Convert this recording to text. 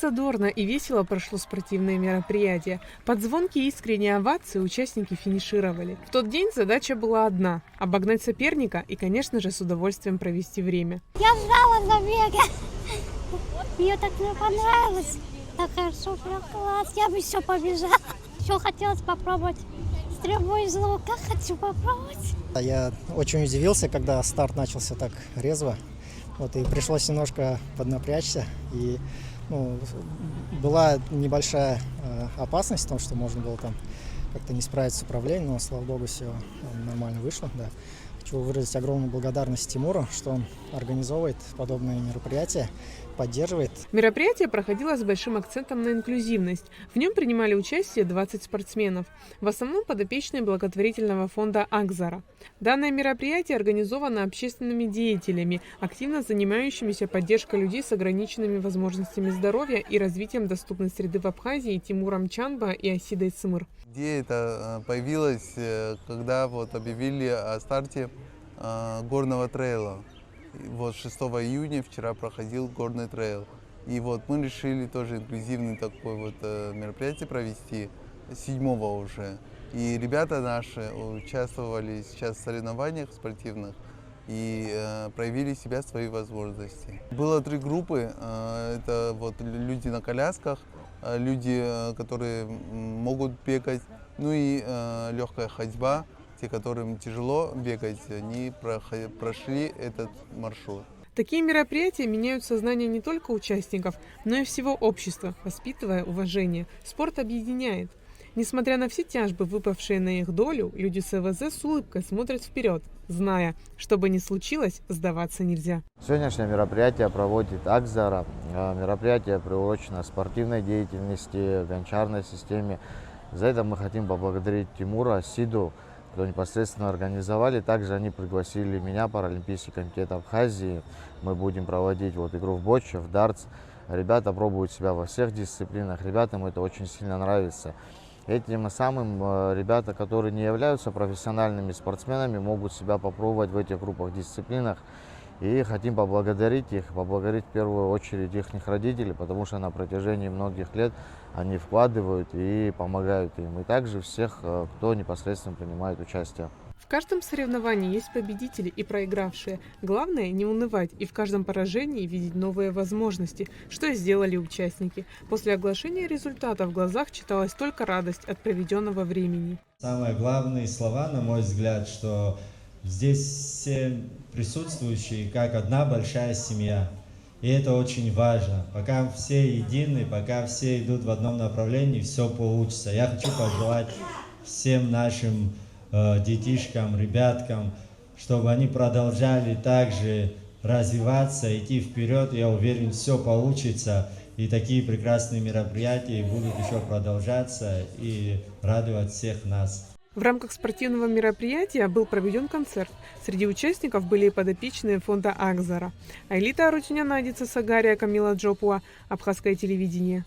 задорно и весело прошло спортивное мероприятие. Под звонкие искренние овации участники финишировали. В тот день задача была одна – обогнать соперника и, конечно же, с удовольствием провести время. Я ждала забега. Мне так не понравилось. Так хорошо, прям класс. Я бы еще побежала. Еще хотелось попробовать стрельбу из лука. Хочу попробовать. Я очень удивился, когда старт начался так резво. И пришлось немножко поднапрячься. И была небольшая опасность в том, что можно было там как-то не справиться с управлением, но, слава богу, все нормально вышло. Да. Хочу выразить огромную благодарность Тимуру, что он организовывает подобные мероприятия, поддерживает. Мероприятие проходило с большим акцентом на инклюзивность. В нем принимали участие 20 спортсменов, в основном подопечные благотворительного фонда «Акзара». Данное мероприятие организовано общественными деятелями, активно занимающимися поддержкой людей с ограниченными возможностями здоровья и развитием доступной среды в Абхазии Тимуром Чанба и Асидой Цымыр. Идея эта появилась, когда объявили о старте горного трейла. 6 июня вчера проходил горный трейл. И мы решили тоже инклюзивный такой мероприятие провести, 7-го уже. И ребята наши участвовали сейчас в соревнованиях спортивных и проявили себя, свои возможности. Было 3 группы, это люди на колясках, люди, которые могут бегать, и легкая ходьба. Те, которым тяжело бегать, они прошли этот маршрут. Такие мероприятия меняют сознание не только участников, но и всего общества, воспитывая уважение. Спорт объединяет. Несмотря на все тяжбы, выпавшие на их долю, люди с ЭВЗ с улыбкой смотрят вперед, зная, что бы ни случилось, сдаваться нельзя. Сегодняшнее мероприятие проводит Акзара. Мероприятие приурочено спортивной деятельности, гончарной системе. За это мы хотим поблагодарить Тимура, Асиду, кто непосредственно организовали. Также они пригласили меня, Паралимпийский комитет Абхазии. Мы будем проводить игру в боче, в дартс. Ребята пробуют себя во всех дисциплинах. Ребятам это очень сильно нравится. Этим самым ребята, которые не являются профессиональными спортсменами, могут себя попробовать в этих группах, дисциплинах. И хотим поблагодарить их, в первую очередь их родителей, потому что на протяжении многих лет они вкладывают и помогают им. И также всех, кто непосредственно принимает участие. В каждом соревновании есть победители и проигравшие. Главное не унывать и в каждом поражении видеть новые возможности, что и сделали участники. После оглашения результата в глазах читалась только радость от проведенного времени. Самые главные слова, на мой взгляд, что здесь все присутствующие как одна большая семья. И это очень важно. Пока все едины, пока все идут в одном направлении, все получится. Я хочу пожелать всем нашим детишкам, ребяткам, чтобы они продолжали также развиваться, идти вперед. Я уверен, все получится. И такие прекрасные мероприятия будут еще продолжаться и радовать всех нас. В рамках спортивного мероприятия был проведен концерт. Среди участников были и подопечные фонда Акзара. Айлита Арутюнян, Адица Сагария, Камила Джопуа, Абхазское телевидение.